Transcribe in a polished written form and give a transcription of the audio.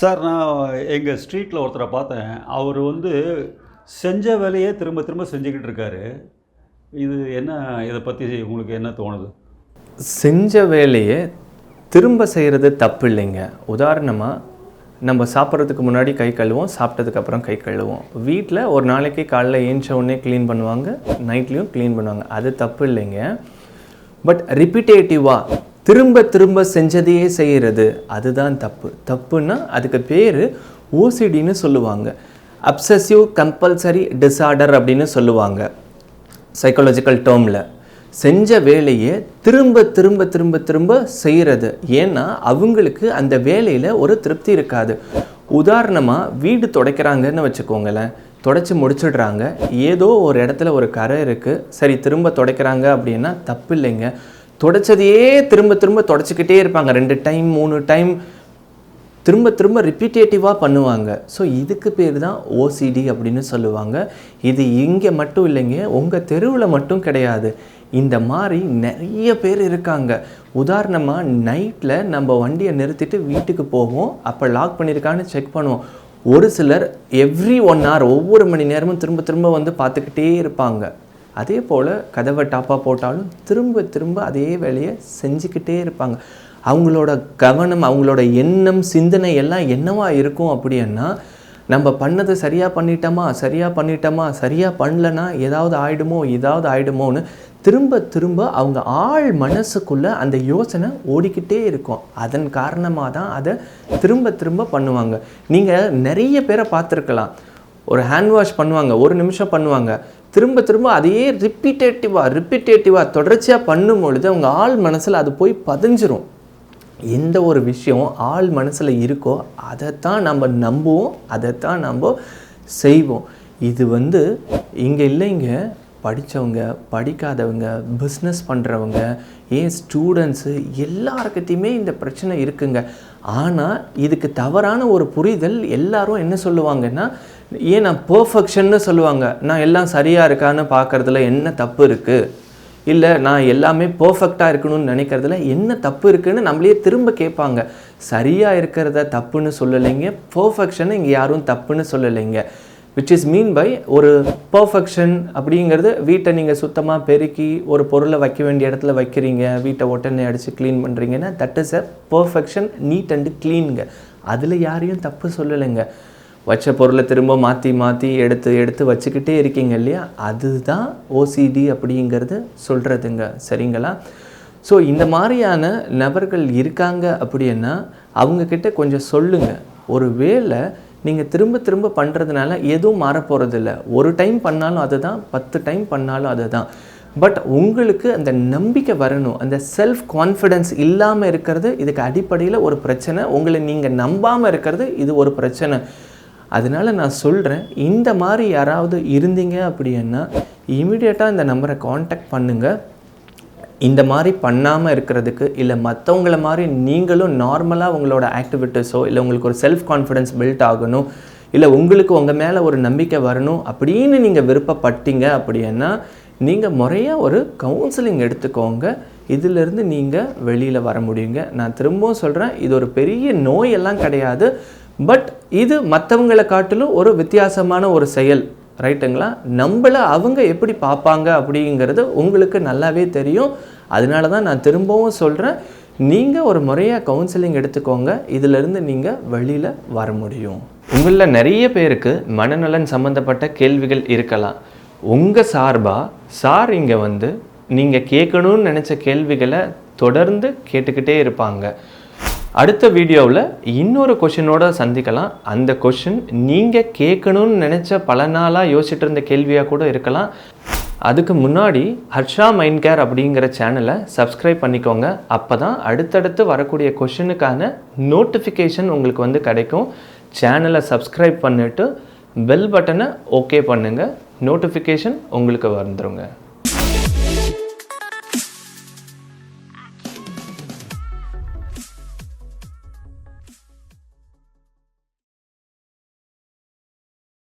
Sir, நான் எங்கள் ஸ்ட்ரீட்டில் ஒருத்தரை பார்த்தேன். அவர் செஞ்ச வேலையே திரும்ப திரும்ப செஞ்சுக்கிட்டு இருக்காரு. இது என்ன? இதை பற்றி உங்களுக்கு என்ன தோணுது? செஞ்ச வேலையை திரும்ப செய்கிறது தப்பு இல்லைங்க. உதாரணமாக, நம்ம சாப்பிட்றதுக்கு முன்னாடி கை கழுவோம், சாப்பிட்டதுக்கப்புறம் கை கழுவோம். வீட்டில் ஒரு நாளைக்கு காலைல ஏஞ்ச உடனே க்ளீன் பண்ணுவாங்க, நைட்லேயும் க்ளீன் பண்ணுவாங்க. அது தப்பு இல்லைங்க. பட் ரிப்பீட்டேட்டிவாக திரும்ப திரும்ப செஞ்சதையே செய்கிறது, அதுதான் தப்பு. தப்புன்னா அதுக்கு பேர் ஓசிடின்னு சொல்லுவாங்க. அப்சசிவ் கம்பல்சரி டிஸார்டர் அப்படின்னு சொல்லுவாங்க சைக்காலஜிக்கல் டேர்மில். செஞ்ச வேலையை திரும்ப திரும்ப திரும்ப திரும்ப செய்கிறது. ஏன்னா அவங்களுக்கு அந்த வேலையில் ஒரு திருப்தி இருக்காது. உதாரணமாக, வீடு துடைக்கிறாங்கன்னு வச்சுக்கோங்களேன். துடைச்சி முடிச்சிடுறாங்க, ஏதோ ஒரு இடத்துல ஒரு கரை இருக்குது, சரி திரும்ப துடைக்கிறாங்க அப்படின்னா தப்பு இல்லைங்க. துடைச்சதையே திரும்ப திரும்ப துடைச்சிக்கிட்டே இருப்பாங்க, 2 டைம் 3 டைம் திரும்ப திரும்ப ரிப்பீட்டேட்டிவாக பண்ணுவாங்க. ஸோ இதுக்கு பேர் தான் ஓசிடி அப்படின்னு சொல்லுவாங்க. இது இங்கே மட்டும் இல்லைங்க, உங்கள் தெருவில் மட்டும் கிடையாது. இந்த மாதிரி நிறைய பேர் இருக்காங்க. உதாரணமாக, நைட்டில் நம்ம வண்டியை நிறுத்திட்டு வீட்டுக்கு போவோம், அப்போ லாக் பண்ணியிருக்கான்னு செக் பண்ணுவோம். ஒரு சிலர் எவ்ரி 1 hour ஒவ்வொரு மணி நேரமும் திரும்ப திரும்ப பார்த்துக்கிட்டே இருப்பாங்க. அதே போல் கதவை டாப்பாக போட்டாலும் திரும்ப திரும்ப அதே வேலையை செஞ்சுக்கிட்டே இருப்பாங்க. அவங்களோட கவனம், அவங்களோட எண்ணம், சிந்தனை எல்லாம் என்னவா இருக்கும் அப்படின்னா, நம்ம பண்ணதை சரியாக பண்ணிட்டோமா, சரியாக பண்ணலன்னா ஏதாவது ஆகிடுமோன்னு திரும்ப திரும்ப அவங்க ஆள் மனசுக்குள்ளே அந்த யோசனை ஓடிக்கிட்டே இருக்கும். அதன் காரணமாக தான் அதை திரும்ப திரும்ப பண்ணுவாங்க. நீங்கள் நிறைய பேரை பார்த்துருக்கலாம். ஒரு ஹேண்ட் வாஷ் பண்ணுவாங்க, 1 நிமிஷம் பண்ணுவாங்க, திரும்ப திரும்ப அதையே ரிப்பீட்டேட்டிவாக தொடர்ச்சியாக பண்ணும் பொழுது அவங்க ஆள் மனசில் அது போய் பதிஞ்சிரும். எந்த ஒரு விஷயம் ஆள் மனசில் இருக்கோ அதைத்தான் நம்ம நம்புவோம், அதைத்தான் நம்ம செய்வோம். இது இங்கே இல்லைங்க. படித்தவங்க, படிக்காதவங்க, பிஸ்னஸ் பண்ணுறவங்க, ஏன் ஸ்டூடெண்ட்ஸு, எல்லாருக்கிட்டையுமே இந்த பிரச்சனை இருக்குங்க. ஆனால் இதுக்கு தவறான ஒரு புரிதல். எல்லாரும் என்ன சொல்லுவாங்கன்னா, ஏன் நான் பர்ஃபெக்ஷன்னு சொல்லுவாங்க. நான் எல்லாம் சரியாக இருக்கான்னு பார்க்குறதுல என்ன தப்பு இருக்குது, இல்லை நான் எல்லாமே பர்ஃபெக்டாக இருக்கணும்னு நினைக்கிறதுல என்ன தப்பு இருக்குதுன்னு நம்மளையே திரும்ப கேட்பாங்க. சரியாக இருக்கிறத தப்புன்னு சொல்லலைங்க, பர்ஃபெக்ஷனை இங்கே யாரும் தப்புன்னு சொல்லலைங்க. விச் இஸ் மீன் பை, ஒரு பர்ஃபெக்ஷன் அப்படிங்கிறது, வீட்டை நீங்கள் சுத்தமாக பெருக்கி ஒரு பொருளை வைக்க வேண்டிய இடத்துல வைக்கிறீங்க, வீட்டை ஒட்டனை அடித்து க்ளீன் பண்ணுறீங்கன்னா that is a perfection, neat and க்ளீனுங்க. அதில் யாரையும் தப்பு சொல்லலைங்க. வச்ச பொருளை திரும்ப மாற்றி எடுத்து வச்சுக்கிட்டே இருக்கீங்க இல்லையா, அதுதான் ஓசிடி அப்படிங்கிறது சொல்கிறதுங்க. சரிங்களா? ஸோ இந்த மாதிரியான நபர்கள் இருக்காங்க அப்படின்னா அவங்கக்கிட்ட கொஞ்சம் சொல்லுங்கள். ஒரு வேளை நீங்கள் திரும்ப திரும்ப பண்ணுறதுனால எதுவும் மாறப்போகிறதில்ல. 1 டைம் பண்ணாலும் அதுதான், 10 டைம் பண்ணாலும் அதுதான். பட் உங்களுக்கு அந்த நம்பிக்கை வரணும். அந்த செல்ஃப் கான்ஃபிடென்ஸ் இல்லாமல் இருக்கிறது இதுக்கு அடிப்படையில் ஒரு பிரச்சனை. உங்களை நீங்கள் நம்பாமல் இருக்கிறது இது ஒரு பிரச்சனை. அதனால் நான் சொல்கிறேன், இந்த மாதிரி யாராவது இருந்தீங்க அப்படின்னா இமீடியட்டாக இந்த நம்பரை காண்டாக்ட் பண்ணுங்கள். இந்த மாதிரி பண்ணாமல் இருக்கிறதுக்கு, இல்லை மற்றவங்கள மாதிரி நீங்களும் நார்மலாக உங்களோட ஆக்டிவிட்டீஸோ, இல்லை உங்களுக்கு ஒரு செல்ஃப் கான்ஃபிடென்ஸ் பில்ட் ஆகணும், இல்லை உங்களுக்கு உங்கள் மேலே ஒரு நம்பிக்கை வரணும் அப்படின்னு நீங்கள் விருப்பப்பட்டீங்க அப்படின்னா நீங்கள் முறையாக ஒரு கவுன்சிலிங் எடுத்துக்கோங்க. இதிலிருந்து நீங்கள் வெளியில் வர முடியுங்க. நான் திரும்பவும் சொல்கிறேன், இது ஒரு பெரிய நோயெல்லாம் கிடையாது. பட் இது மற்றவங்களை காட்டிலும் ஒரு வித்தியாசமான ஒரு செயல். ரைட்டுங்களா? நம்மளை அவங்க எப்படி பார்ப்பாங்க அப்படிங்கிறது உங்களுக்கு நல்லாவே தெரியும். அதனால தான் நான் திரும்பவும் சொல்கிறேன், நீங்கள் ஒரு முறையாக கவுன்சிலிங் எடுத்துக்கோங்க. இதிலிருந்து நீங்கள் வெளியில் வர முடியும். உங்களில் நிறைய பேருக்கு மனநலன் சம்மந்தப்பட்ட கேள்விகள் இருக்கலாம். உங்கள் சார் இங்கே நீங்கள் கேட்கணும்னு நினச்ச கேள்விகளை தொடர்ந்து கேட்டுக்கிட்டே இருப்பாங்க. அடுத்த வீடியோவில் இன்னொரு கொஷினோட சந்திக்கலாம். அந்த கொஷின் நீங்கள் கேட்கணும்னு நினச்ச பல நாளாக யோசிச்சுட்டு இருந்த கேள்வியாக கூட இருக்கலாம். அதுக்கு முன்னாடி ஹர்ஷா மைண்ட் கேர் அப்படிங்கிற சேனலை சப்ஸ்கிரைப் பண்ணிக்கோங்க. அப்போ தான் அடுத்தடுத்து வரக்கூடிய கொஷினுக்கான நோட்டிஃபிகேஷன் உங்களுக்கு கிடைக்கும். சேனலை சப்ஸ்கிரைப் பண்ணிவிட்டு பெல் பட்டனை ஓகே பண்ணுங்கள். நோட்டிஃபிகேஷன் உங்களுக்கு வந்துருங்க.